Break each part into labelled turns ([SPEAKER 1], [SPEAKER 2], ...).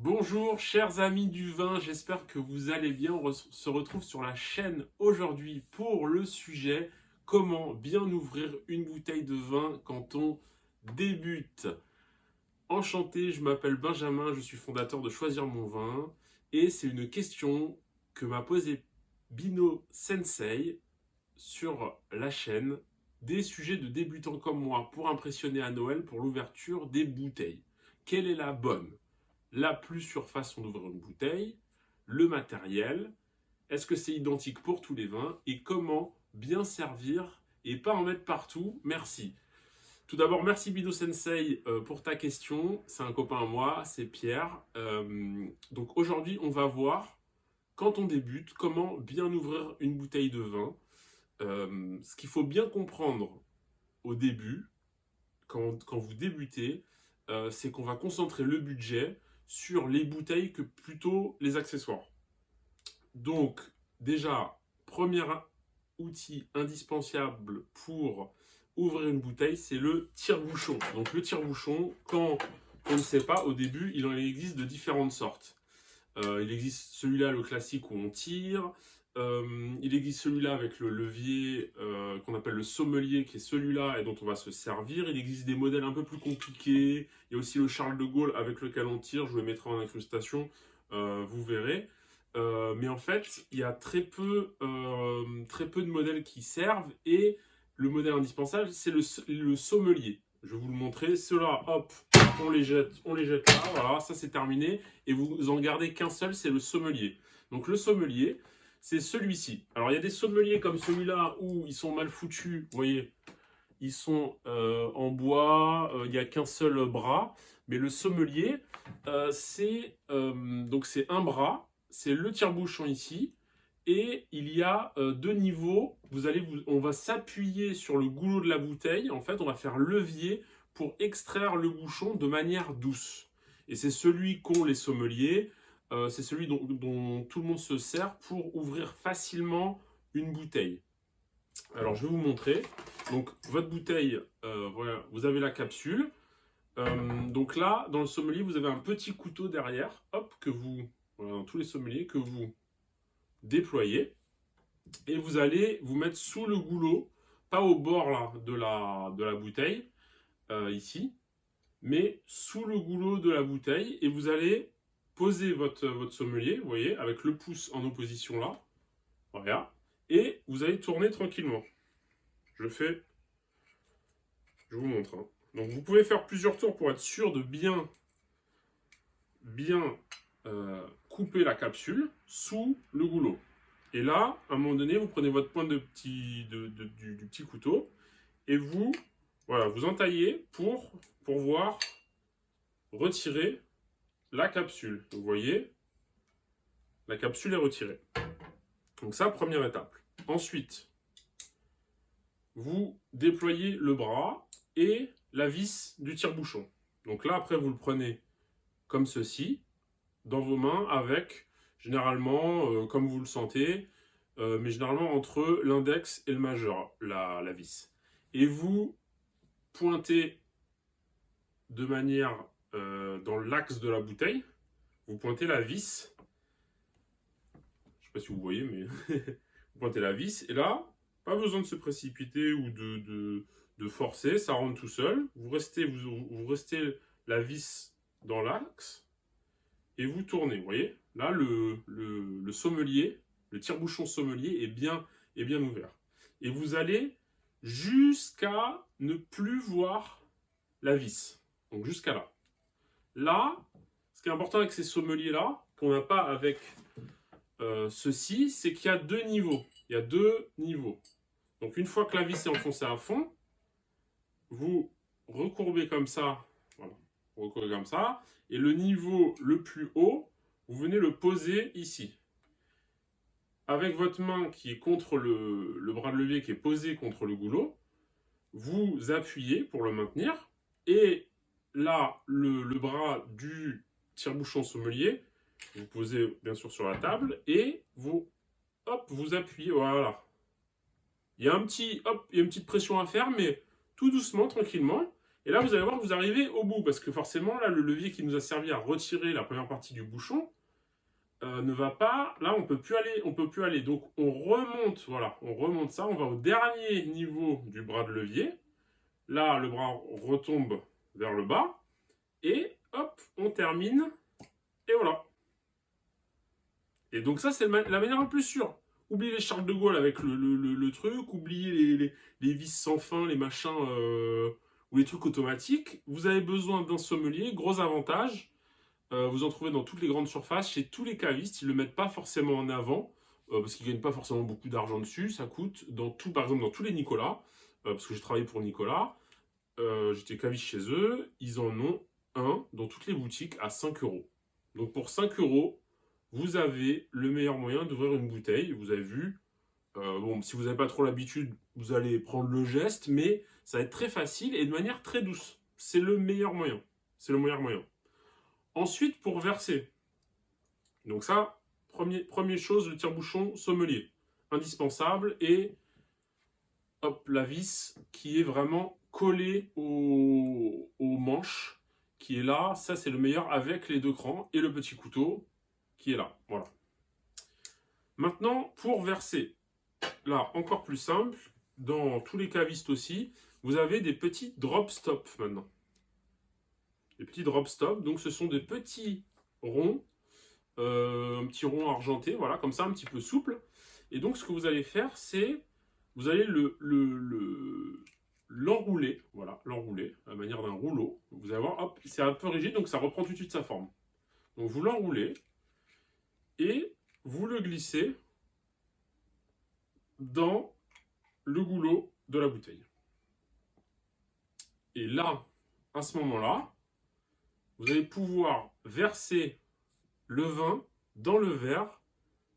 [SPEAKER 1] Bonjour chers amis du vin, j'espère que vous allez bien. Se retrouve sur la chaîne aujourd'hui pour le sujet comment bien ouvrir une bouteille de vin quand on débute. Enchanté, je m'appelle Benjamin, je suis fondateur de Choisir mon vin et c'est une question que m'a posée Bino Sensei sur la chaîne, des sujets de débutants comme moi pour impressionner à Noël pour l'ouverture des bouteilles. Quelle est la bonne? La plus sûre façon d'ouvrir une bouteille, le matériel, est-ce que c'est identique pour tous les vins et comment bien servir et pas en mettre partout? Merci. Tout d'abord, merci Bido Sensei pour ta question. C'est un copain à moi, c'est Pierre. Donc aujourd'hui, on va voir, quand on débute, comment bien ouvrir une bouteille de vin. Ce qu'il faut bien comprendre au début, quand vous débutez, c'est qu'on va concentrer le budget sur les bouteilles que plutôt les accessoires. Donc, déjà, premier outil indispensable pour ouvrir une bouteille, c'est le tire-bouchon. Donc, le tire-bouchon, quand on ne sait pas, au début, il en existe de différentes sortes. Il existe celui-là, le classique, où on tire. Il existe celui-là avec le levier qu'on appelle le sommelier, qui est celui-là et dont on va se servir. Il existe des modèles un peu plus compliqués. Il y a aussi le Charles de Gaulle avec lequel on tire. Je vous le mettrai en incrustation, vous verrez. Mais en fait, il y a très peu de modèles qui servent. Et le modèle indispensable, c'est le sommelier. Je vais vous le montrer. Ceux-là, hop, on les jette là. Voilà, ça c'est terminé. Et vous en gardez qu'un seul, c'est le sommelier. Donc le sommelier, c'est celui-ci. Alors il y a des sommeliers comme celui-là où ils sont mal foutus, vous voyez, ils sont en bois, il n'y a qu'un seul bras. Mais le sommelier, donc c'est un bras, c'est le tire-bouchon ici, et il y a deux niveaux. On va s'appuyer sur le goulot de la bouteille. En fait, on va faire levier pour extraire le bouchon de manière douce. Et c'est celui qu'ont les sommeliers. C'est celui dont tout le monde se sert pour ouvrir facilement une bouteille. Alors, je vais vous montrer. Donc, votre bouteille, voilà, vous avez la capsule. Donc là, dans le sommelier, vous avez un petit couteau derrière, hop, voilà, dans tous les sommeliers, que vous déployez. Et vous allez vous mettre sous le goulot, pas au bord là, de la bouteille, ici, mais sous le goulot de la bouteille. Et vous allez poser votre sommelier, vous voyez, avec le pouce en opposition là. Voilà. Et vous allez tourner tranquillement. Je vous montre. Hein. Donc vous pouvez faire plusieurs tours pour être sûr de bien couper la capsule sous le goulot. Et là, à un moment donné, vous prenez votre pointe du petit couteau et vous entaillez pour pouvoir retirer la capsule. Vous voyez, la capsule est retirée. Donc ça, première étape. Ensuite, vous déployez le bras et la vis du tire-bouchon. Donc là, après, vous le prenez comme ceci, dans vos mains, avec, généralement, comme vous le sentez, mais généralement entre l'index et le majeur, la vis. Et vous pointez de manière dans l'axe de la bouteille, vous pointez la vis. Je ne sais pas si vous voyez, mais vous pointez la vis. Et là, pas besoin de se précipiter ou de forcer, ça rentre tout seul. Vous restez la vis dans l'axe et vous tournez. Vous voyez, là, le sommelier, le tire-bouchon sommelier est bien ouvert. Et vous allez jusqu'à ne plus voir la vis. Donc jusqu'à là. Là, ce qui est important avec ces sommeliers-là, qu'on n'a pas avec ceci, c'est qu'il y a deux niveaux. Il y a deux niveaux. Donc une fois que la vis est enfoncée à fond, vous recourbez comme ça. Voilà. Vous recourbez comme ça. Et le niveau le plus haut, vous venez le poser ici. Avec votre main qui est contre le bras de levier qui est posé contre le goulot, vous appuyez pour le maintenir. Et là, le bras du tire-bouchon sommelier, vous posez bien sûr sur la table et vous appuyez, voilà. Il y a une petite pression à faire, mais tout doucement, tranquillement. Et là, vous allez voir que vous arrivez au bout, parce que forcément, là, le levier qui nous a servi à retirer la première partie du bouchon ne va pas. Là, on peut plus aller, on peut plus aller. Donc, on remonte, voilà, on remonte ça. On va au dernier niveau du bras de levier. Là, le bras retombe vers le bas. Et hop, on termine. Et voilà. Et donc ça, c'est la manière la plus sûre. Oubliez les Charles de Gaulle avec le truc, oubliez les vis sans fin, les machins ou les trucs automatiques. Vous avez besoin d'un sommelier, gros avantage. Vous en trouvez dans toutes les grandes surfaces, chez tous les cavistes. Ils ne le mettent pas forcément en avant, parce qu'ils ne gagnent pas forcément beaucoup d'argent dessus. Ça coûte, dans tout, par exemple dans tous les Nicolas, parce que j'ai travaillé pour Nicolas, j'étais caviste chez eux, ils en ont un dans toutes les boutiques à 5 euros. Donc pour 5 euros, vous avez le meilleur moyen d'ouvrir une bouteille. Vous avez vu, bon, si vous n'avez pas trop l'habitude, vous allez prendre le geste, mais ça va être très facile et de manière très douce. C'est le meilleur moyen. C'est le meilleur moyen. Ensuite, pour verser. Donc ça, première chose, le tire-bouchon sommelier. Indispensable. Et hop, la vis qui est vraiment collée au manche, qui est là. Ça, c'est le meilleur avec les deux crans et le petit couteau qui est là. Voilà. Maintenant, pour verser, là, encore plus simple, dans tous les cavistes aussi, vous avez des petits drop stop maintenant. Des petits drop stop, donc ce sont des petits ronds, un petit rond argenté, voilà, comme ça, un petit peu souple. Et donc, ce que vous allez faire, c'est, vous allez l'enrouler, voilà, l'enrouler, à la manière d'un rouleau. Vous allez voir, hop, c'est un peu rigide, donc ça reprend tout de suite sa forme. Donc, vous l'enroulez, et vous le glissez dans le goulot de la bouteille. Et là, à ce moment-là, vous allez pouvoir verser le vin dans le verre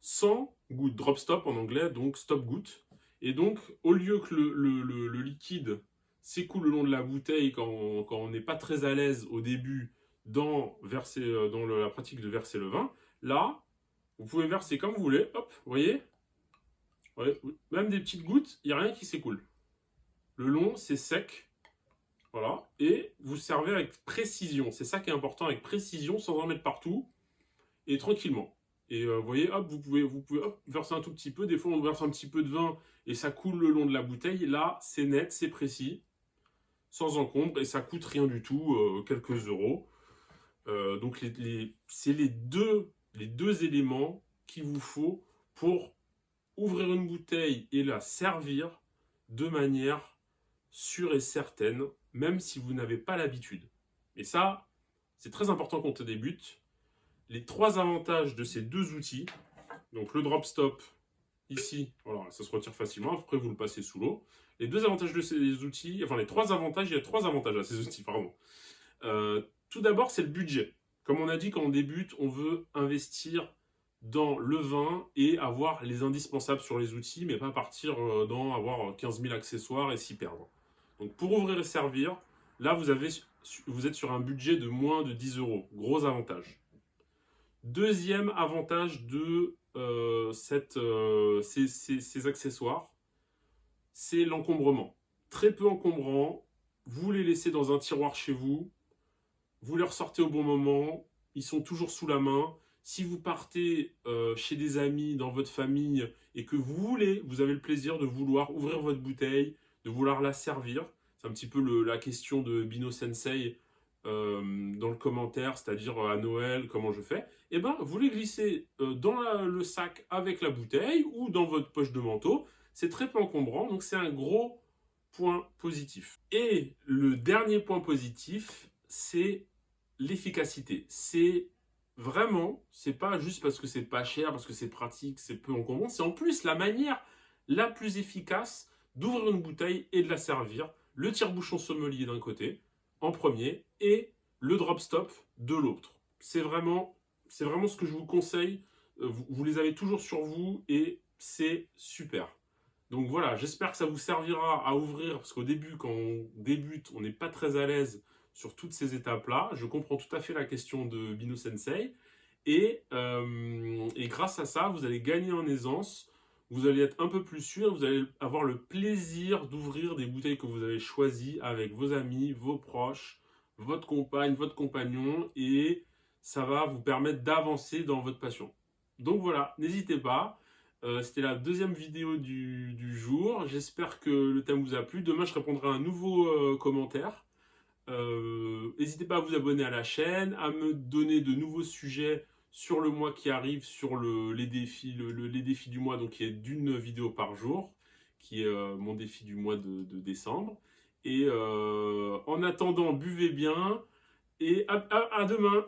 [SPEAKER 1] sans goutte, drop stop en anglais, donc stop goutte. Et donc, au lieu que le liquide s'écoule le long de la bouteille quand on n'est pas très à l'aise au début dans la pratique de verser le vin, là, vous pouvez verser comme vous voulez, hop, vous voyez, même des petites gouttes, il n'y a rien qui s'écoule. Le long, c'est sec, voilà, et vous servez avec précision. C'est ça qui est important, avec précision, sans en mettre partout, et tranquillement. Et vous voyez, hop, vous pouvez hop, verser un tout petit peu. Des fois, on verse un petit peu de vin et ça coule le long de la bouteille. Là, c'est net, c'est précis, sans encombre, et ça coûte rien du tout, quelques euros. Donc, c'est les deux éléments qu'il vous faut pour ouvrir une bouteille et la servir de manière sûre et certaine, même si vous n'avez pas l'habitude. Et ça, c'est très important quand on débute. Les trois avantages de ces deux outils, donc le drop stop ici, voilà, ça se retire facilement, après vous le passez sous l'eau. Les deux avantages de ces outils, enfin les trois avantages, il y a trois avantages à ces outils, pardon. Tout d'abord, c'est le budget. Comme on a dit, quand on débute, on veut investir dans le vin et avoir les indispensables sur les outils, mais pas partir dans avoir 15 000 accessoires et s'y perdre. Donc pour ouvrir et servir, là vous êtes sur un budget de moins de 10 euros. Gros avantage. Deuxième avantage de ces accessoires, c'est l'encombrement. Très peu encombrant, vous les laissez dans un tiroir chez vous, vous les ressortez au bon moment, ils sont toujours sous la main. Si vous partez chez des amis, dans votre famille, et que vous avez le plaisir de vouloir ouvrir votre bouteille, de vouloir la servir, c'est un petit peu la question de Bino Sensei dans le commentaire, c'est-à-dire à Noël, comment je fais, et ben vous les glissez dans le sac avec la bouteille ou dans votre poche de manteau. C'est très peu encombrant, donc c'est un gros point positif. Et le dernier point positif, c'est l'efficacité. C'est vraiment, c'est pas juste parce que c'est pas cher, parce que c'est pratique, c'est peu encombrant, c'est en plus la manière la plus efficace d'ouvrir une bouteille et de la servir. Le tire-bouchon sommelier d'un côté, en premier, et le drop stop de l'autre. C'est vraiment ce que je vous conseille. Vous les avez toujours sur vous et c'est super. Donc voilà, j'espère que ça vous servira à ouvrir, parce qu'au début, quand on débute, on n'est pas très à l'aise sur toutes ces étapes-là. Je comprends tout à fait la question de Bino Sensei. Et grâce à ça, vous allez gagner en aisance. vous allez être un peu plus sûr, vous allez avoir le plaisir d'ouvrir des bouteilles que vous avez choisies avec vos amis, vos proches, votre compagne, votre compagnon, et ça va vous permettre d'avancer dans votre passion. Donc voilà, n'hésitez pas. C'était la deuxième vidéo du jour. J'espère que le thème vous a plu. Demain, je répondrai à un nouveau commentaire. N'hésitez pas à vous abonner à la chaîne, à me donner de nouveaux sujets sur le mois qui arrive, sur les défis, les défis du mois, donc qui est d'une vidéo par jour, qui est mon défi du mois de décembre. Et en attendant, buvez bien et à demain.